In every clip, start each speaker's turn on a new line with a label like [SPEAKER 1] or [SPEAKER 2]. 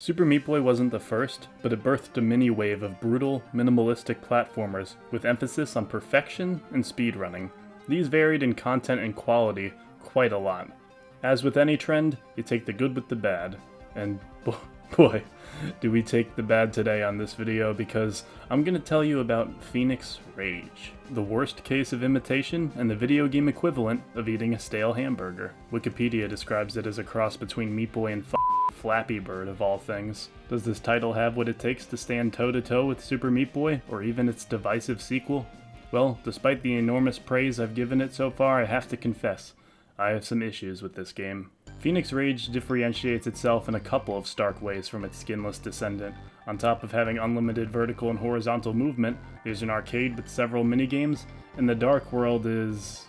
[SPEAKER 1] Super Meat Boy wasn't the first, but it birthed a mini wave of brutal, minimalistic platformers with emphasis on perfection and speedrunning. These varied in content and quality quite a lot. As with any trend, you take the good with the bad. And boy, do we take the bad today on this video, because I'm gonna tell you about Phoenix Rage, the worst case of imitation and the video game equivalent of eating a stale hamburger. Wikipedia describes it as a cross between Meat Boy and Flappy Bird of all things. Does this title have what it takes to stand toe-to-toe with Super Meat Boy, or even its divisive sequel? Well, despite the enormous praise I've given it so far, I have to confess, I have some issues with this game. Phoenix Rage differentiates itself in a couple of stark ways from its skinless descendant. On top of having unlimited vertical and horizontal movement, there's an arcade with several minigames, and the dark world is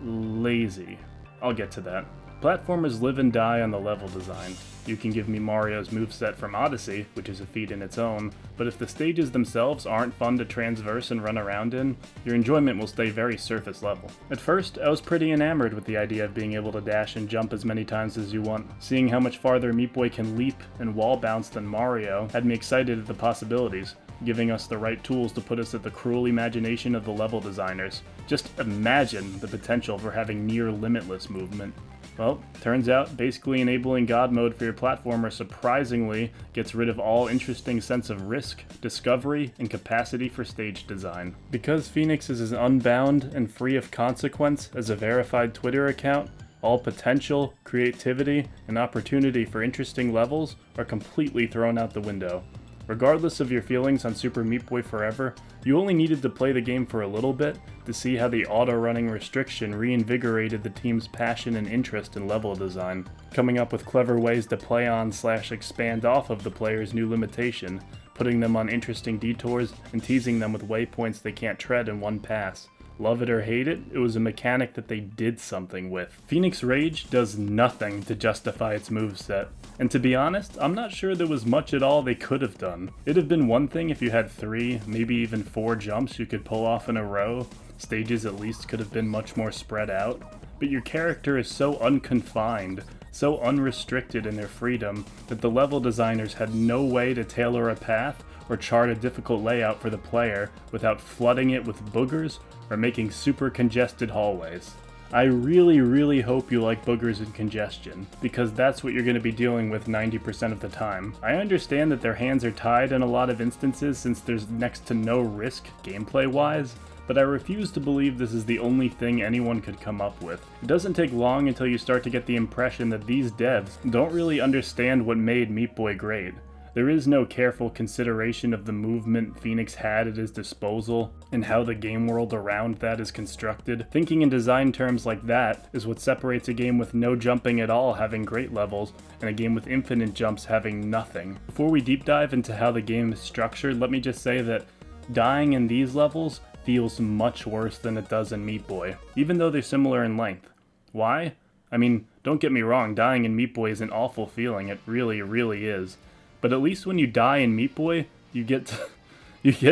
[SPEAKER 1] lazy. I'll get to that. Platformers live and die on the level design. You can give me Mario's moveset from Odyssey, which is a feat in its own, but if the stages themselves aren't fun to transverse and run around in, your enjoyment will stay very surface level. At first, I was pretty enamored with the idea of being able to dash and jump as many times as you want. Seeing how much farther Meat Boy can leap and wall bounce than Mario had me excited at the possibilities, giving us the right tools to put us at the cruel imagination of the level designers. Just imagine the potential for having near limitless movement. Well, turns out basically enabling God mode for your platformer surprisingly gets rid of all interesting sense of risk, discovery, and capacity for stage design. Because Phoenix is as unbound and free of consequence as a verified Twitter account, all potential, creativity, and opportunity for interesting levels are completely thrown out the window. Regardless of your feelings on Super Meat Boy Forever, you only needed to play the game for a little bit to see how the auto-running restriction reinvigorated the team's passion and interest in level design, coming up with clever ways to play on/expand off of the player's new limitation, putting them on interesting detours and teasing them with waypoints they can't tread in one pass. Love it or hate it, it was a mechanic that they did something with. Phoenix Rage does nothing to justify its moveset, and to be honest, I'm not sure there was much at all they could have done. It'd have been one thing if you had 3, maybe even 4 jumps you could pull off in a row. Stages at least could have been much more spread out, but your character is so unconfined, so unrestricted in their freedom, that the level designers had no way to tailor a path or chart a difficult layout for the player without flooding it with boogers or making super congested hallways. I really hope you like boogers and congestion, because that's what you're going to be dealing with 90% of the time. I understand that their hands are tied in a lot of instances since there's next to no risk gameplay-wise, but I refuse to believe this is the only thing anyone could come up with. It doesn't take long until you start to get the impression that these devs don't really understand what made Meat Boy great. There is no careful consideration of the movement Phoenix had at his disposal, and how the game world around that is constructed. Thinking in design terms like that is what separates a game with no jumping at all having great levels, and a game with infinite jumps having nothing. Before we deep dive into how the game is structured, let me just say that dying in these levels feels much worse than it does in Meat Boy, even though they're similar in length. Why? I mean, don't get me wrong, dying in Meat Boy is an awful feeling, it really is. But at least when you die in Meat Boy, you get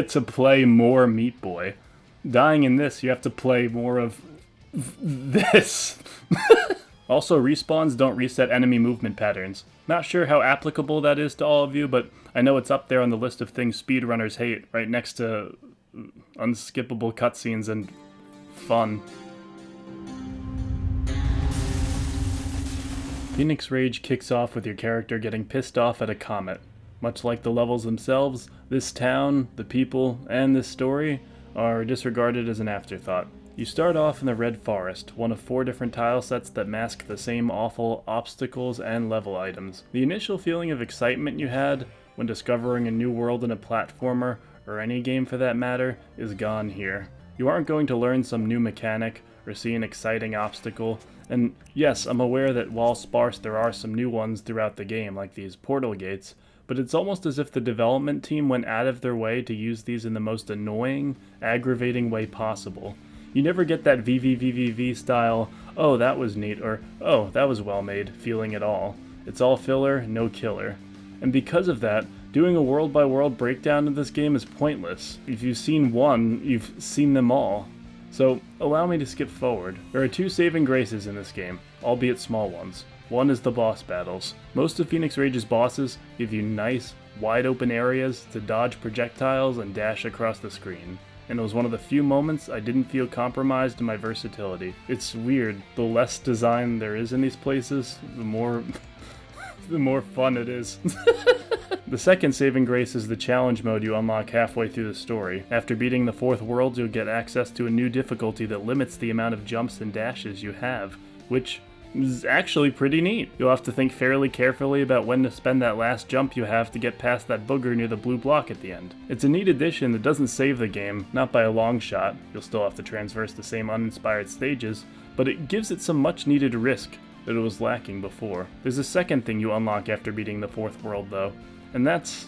[SPEAKER 1] to play more Meat Boy. Dying in this, you have to play more of this. Also, respawns don't reset enemy movement patterns. Not sure how applicable that is to all of you, but I know it's up there on the list of things speedrunners hate, right next to unskippable cutscenes and fun. Phoenix Rage kicks off with your character getting pissed off at a comet. Much like the levels themselves, this town, the people, and this story are disregarded as an afterthought. You start off in the Red Forest, one of 4 different tile sets that mask the same awful obstacles and level items. The initial feeling of excitement you had when discovering a new world in a platformer, or any game for that matter, is gone here. You aren't going to learn some new mechanic or see an exciting obstacle, and yes, I'm aware that while sparse there are some new ones throughout the game, like these portal gates, but it's almost as if the development team went out of their way to use these in the most annoying, aggravating way possible. You never get that VVVVV style, oh that was neat, or oh that was well made feeling at all. It's all filler, no killer. And because of that, doing a world-by-world breakdown of this game is pointless. If you've seen one, you've seen them all. So, allow me to skip forward. There are 2 saving graces in this game, albeit small ones. One is the boss battles. Most of Phoenix Rage's bosses give you nice, wide open areas to dodge projectiles and dash across the screen. And it was one of the few moments I didn't feel compromised in my versatility. It's weird, the less design there is in these places, the more the more fun it is. The second saving grace is the challenge mode you unlock halfway through the story. After beating the 4th world, you'll get access to a new difficulty that limits the amount of jumps and dashes you have, which is actually pretty neat. You'll have to think fairly carefully about when to spend that last jump you have to get past that booger near the blue block at the end. It's a neat addition that doesn't save the game, not by a long shot. You'll still have to traverse the same uninspired stages, but it gives it some much needed risk that it was lacking before. There's a second thing you unlock after beating the 4th world though, and that's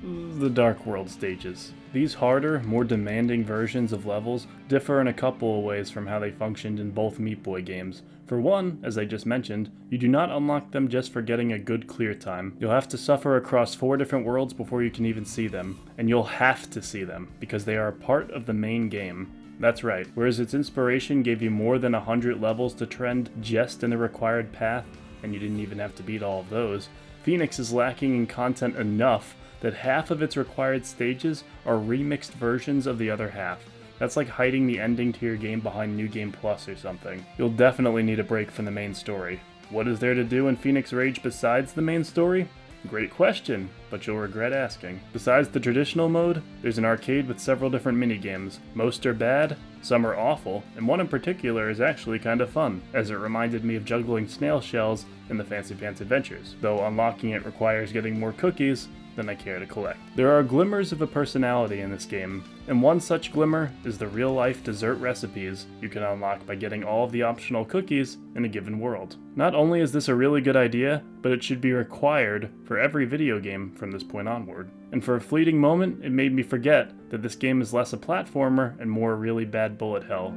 [SPEAKER 1] the Dark World stages. These harder, more demanding versions of levels differ in a couple of ways from how they functioned in both Meat Boy games. For one, as I just mentioned, you do not unlock them just for getting a good clear time. You'll have to suffer across 4 different worlds before you can even see them, and you'll have to see them, because they are a part of the main game. That's right, whereas its inspiration gave you more than 100 levels to trend just in the required path, and you didn't even have to beat all of those, Phoenix is lacking in content enough that half of its required stages are remixed versions of the other half. That's like hiding the ending to your game behind New Game Plus or something. You'll definitely need a break from the main story. What is there to do in Phoenix Rage besides the main story? Great question, but you'll regret asking. Besides the traditional mode, there's an arcade with several different minigames. Most are bad, some are awful, and one in particular is actually kind of fun, as it reminded me of juggling snail shells in the Fancy Pants Adventures, though unlocking it requires getting more cookies than I care to collect. There are glimmers of a personality in this game, and one such glimmer is the real-life dessert recipes you can unlock by getting all of the optional cookies in a given world. Not only is this a really good idea, but it should be required for every video game from this point onward. And for a fleeting moment, it made me forget that this game is less a platformer and more a really bad bullet hell.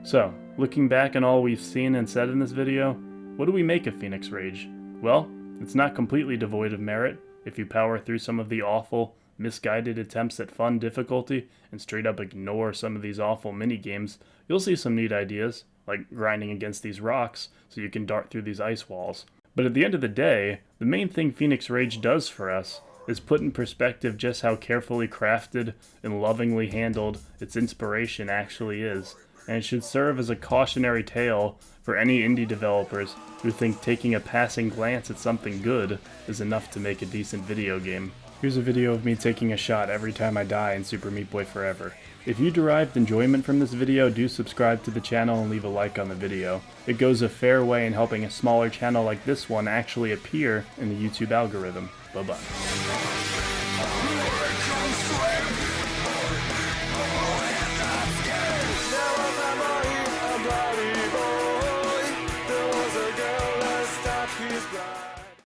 [SPEAKER 1] So, looking back on all we've seen and said in this video, what do we make of Phoenix Rage? Well, it's not completely devoid of merit. If you power through some of the awful, misguided attempts at fun difficulty and straight up ignore some of these awful mini-games, you'll see some neat ideas, like grinding against these rocks so you can dart through these ice walls. But at the end of the day, the main thing Phoenix Rage does for us is put in perspective just how carefully crafted and lovingly handled its inspiration actually is, and it should serve as a cautionary tale for any indie developers who think taking a passing glance at something good is enough to make a decent video game. Here's a video of me taking a shot every time I die in Super Meat Boy Forever. If you derived enjoyment from this video, do subscribe to the channel and leave a like on the video. It goes a fair way in helping a smaller channel like this one actually appear in the YouTube algorithm. Bye bye.